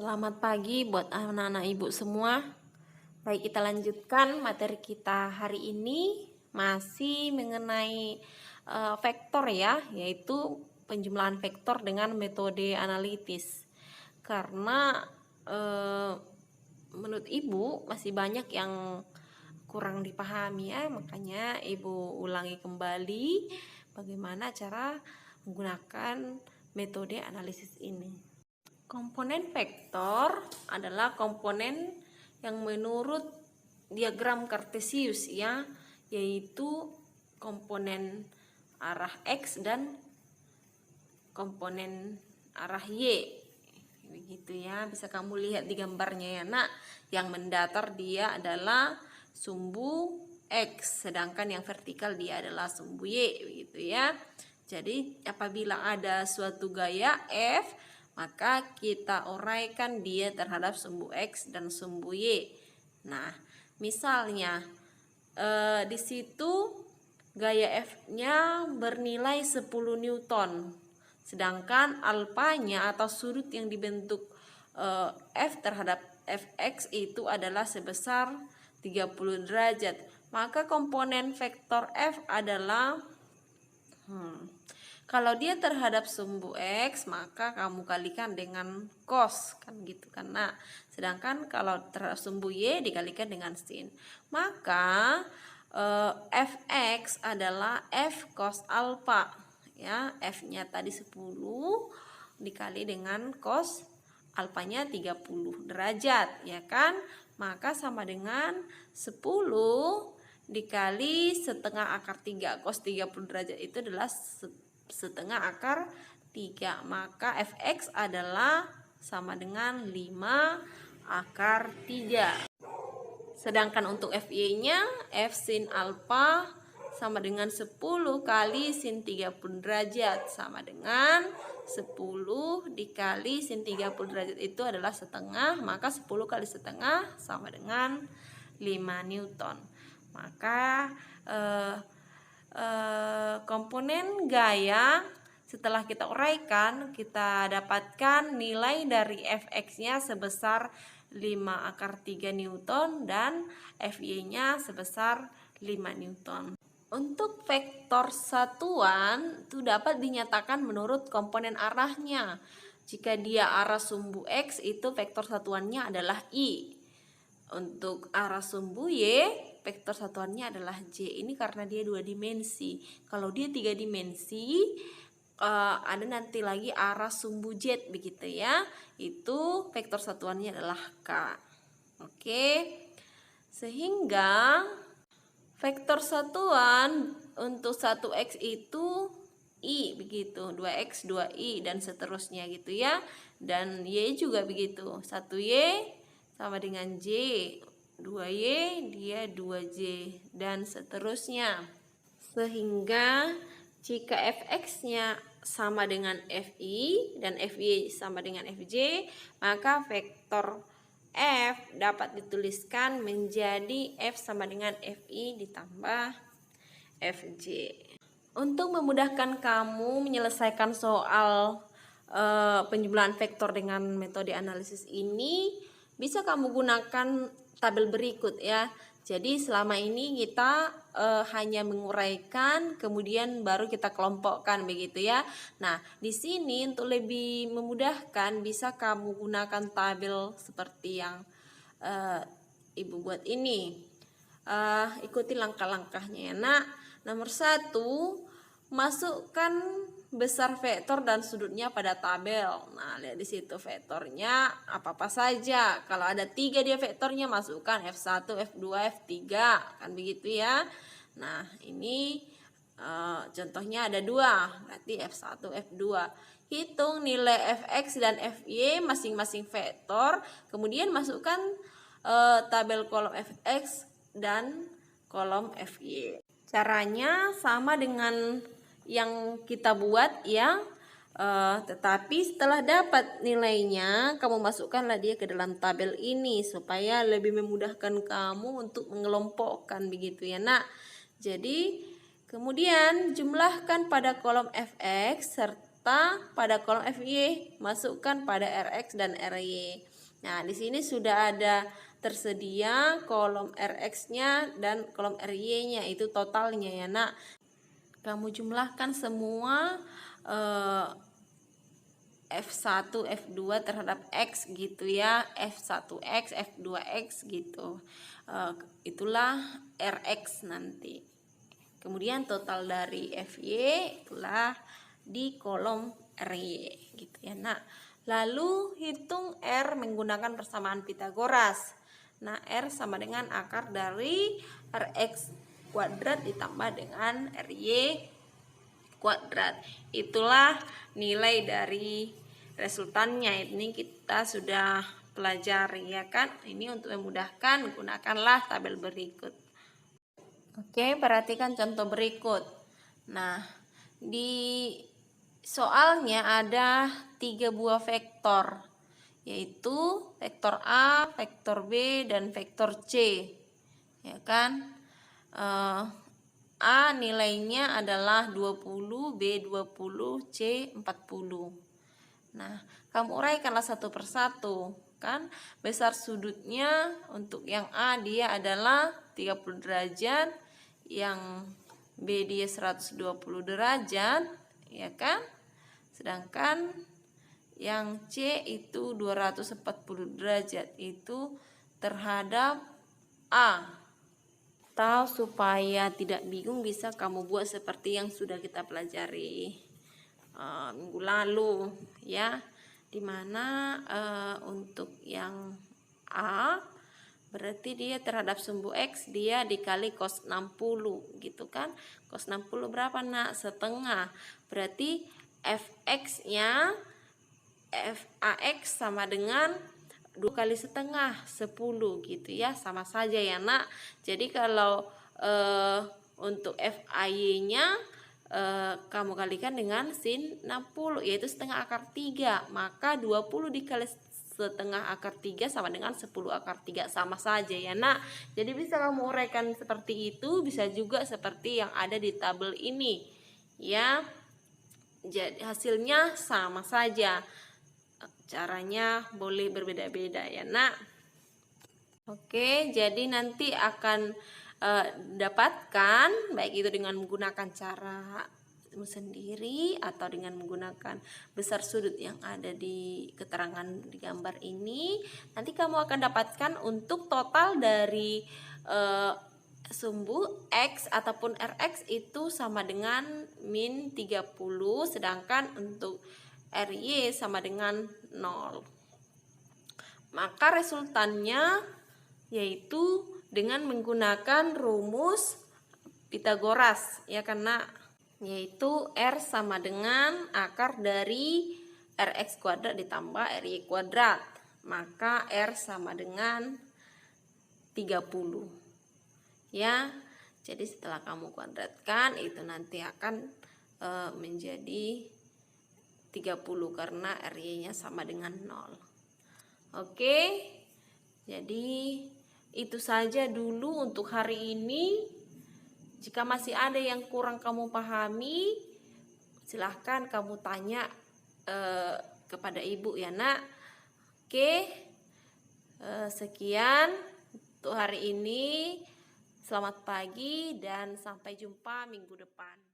Selamat pagi buat anak-anak ibu semua. Baik, kita lanjutkan materi kita hari ini masih mengenai vektor ya, yaitu penjumlahan vektor dengan metode analitis. Karena menurut ibu masih banyak yang kurang dipahami ya, makanya ibu ulangi kembali bagaimana cara menggunakan metode analisis ini. Komponen vektor adalah komponen yang menurut diagram Kartesius ya, yaitu komponen arah X dan komponen arah Y. Begitu ya, bisa kamu lihat di gambarnya ya nak. Yang mendatar dia adalah sumbu X, sedangkan yang vertikal dia adalah sumbu Y, begitu ya. Jadi apabila ada suatu gaya F, maka kita uraikan dia terhadap sumbu X dan sumbu Y. Nah, misalnya di situ gaya F-nya bernilai 10 Newton, sedangkan alfanya atau sudut yang dibentuk F terhadap Fx itu adalah sebesar 30 derajat. Maka komponen vektor F adalah kalau dia terhadap sumbu X, maka kamu kalikan dengan cos, kan gitu kan. Nah, sedangkan kalau terhadap sumbu Y dikalikan dengan sin. Maka Fx adalah F cos alfa. Ya, F-nya tadi 10 dikali dengan cos alfanya 30 derajat, ya kan? Maka sama dengan 10 dikali setengah akar 3. Cos 30 derajat itu adalah setengah akar 3. Maka Fx adalah sama dengan 5 akar 3. Sedangkan untuk Fy-nya, F sin alfa sama dengan 10 kali sin 30 derajat, sama dengan 10 dikali sin 30 derajat itu adalah setengah, maka 10 kali setengah sama dengan 5 Newton. Maka komponen gaya setelah kita uraikan, kita dapatkan nilai dari Fx-nya sebesar 5 akar 3 Newton dan Fy-nya sebesar 5 Newton. Untuk vektor satuan itu dapat dinyatakan menurut komponen arahnya. Jika dia arah sumbu X, itu vektor satuannya adalah I. Untuk arah sumbu Y, vektor satuannya adalah J. Ini karena dia 2 dimensi. Kalau dia 3 dimensi, ada nanti lagi arah sumbu Z, begitu ya. Itu vektor satuannya adalah K. Oke. Sehingga vektor satuan untuk 1x itu I, begitu. 2x, 2i dan seterusnya gitu ya. Dan Y juga begitu. 1y sama dengan J, 2y dia 2J dan seterusnya. Sehingga jika Fx-nya sama dengan Fi dan Fy sama dengan Fj, maka vektor F dapat dituliskan menjadi F sama dengan Fi ditambah Fj. Untuk memudahkan kamu menyelesaikan soal penjumlahan vektor dengan metode analisis ini, bisa kamu gunakan tabel berikut ya. Jadi selama ini kita hanya menguraikan, kemudian baru kita kelompokkan, begitu ya. Nah, di sini untuk lebih memudahkan bisa kamu gunakan tabel seperti yang ibu buat ini. Ikuti langkah-langkahnya ya nak. Nomor 1, masukkan besar vektor dan sudutnya pada tabel. Nah, lihat di situ vektornya apa-apa saja. Kalau ada 3 dia vektornya, masukkan F1, F2, F3, kan begitu ya. Nah, ini contohnya ada 2, berarti F1, F2. Hitung nilai Fx dan Fy masing-masing vektor, kemudian masukkan tabel kolom Fx dan kolom Fy. Caranya sama dengan yang kita buat ya, tetapi setelah dapat nilainya, kamu masukkanlah dia ke dalam tabel ini supaya lebih memudahkan kamu untuk mengelompokkan, begitu ya nak. Jadi kemudian jumlahkan pada kolom Fx serta pada kolom FY masukkan pada RX dan RY. Nah, di sini sudah ada tersedia kolom RX-nya dan kolom RY-nya, itu totalnya ya nak. Kamu jumlahkan semua F1, F2 terhadap X gitu ya, F1X, F2X gitu. Itulah RX nanti. Kemudian total dari FY itulah di kolom RY gitu ya. Nah, lalu hitung R menggunakan persamaan Pitagoras. Nah, R sama dengan akar dari RX kuadrat ditambah dengan RY kuadrat. Itulah nilai dari resultannya. Ini kita sudah pelajari ya kan. Ini untuk memudahkan, gunakanlah tabel berikut. Oke, perhatikan contoh berikut. Nah, di soalnya ada 3 buah vektor, yaitu vektor A, vektor B, dan vektor C. Ya kan? A nilainya adalah 20, B 20, C 40. Nah, kamu uraikanlah satu persatu kan. Besar sudutnya untuk yang A dia adalah 30 derajat, yang B dia 120 derajat, ya kan? Sedangkan yang C itu 240 derajat itu terhadap A. Atau supaya tidak bingung bisa kamu buat seperti yang sudah kita pelajari minggu lalu ya, dimana untuk yang A berarti dia terhadap sumbu X dia dikali cos 60 gitu kan. Cos 60 berapa nak? Setengah. Berarti Fx nya Fax sama dengan 2 kali setengah 10 gitu ya, sama saja ya nak. Jadi kalau untuk Fy nya kamu kalikan dengan sin 60 yaitu setengah akar 3, maka 20 dikali setengah akar 3 sama dengan 10 akar 3, sama saja ya nak. Jadi bisa kamu uraikan seperti itu, bisa juga seperti yang ada di tabel ini ya. Jadi hasilnya sama saja, caranya boleh berbeda-beda ya nak. Oke, jadi nanti akan dapatkan baik itu dengan menggunakan cara sendiri atau dengan menggunakan besar sudut yang ada di keterangan di gambar ini. Nanti kamu akan dapatkan untuk total dari sumbu X ataupun Rx itu sama dengan min 30, sedangkan untuk RY sama dengan 0. Maka resultannya yaitu dengan menggunakan rumus Pitagoras ya, karena yaitu R sama dengan akar dari Rx kuadrat ditambah RY kuadrat, maka R sama dengan 30 ya. Jadi setelah kamu kuadratkan itu nanti akan menjadi 30 karena RY-nya sama dengan 0. Oke, jadi itu saja dulu untuk hari ini. Jika masih ada yang kurang kamu pahami, silahkan kamu tanya kepada ibu ya nak. Oke, sekian untuk hari ini. Selamat pagi dan sampai jumpa minggu depan.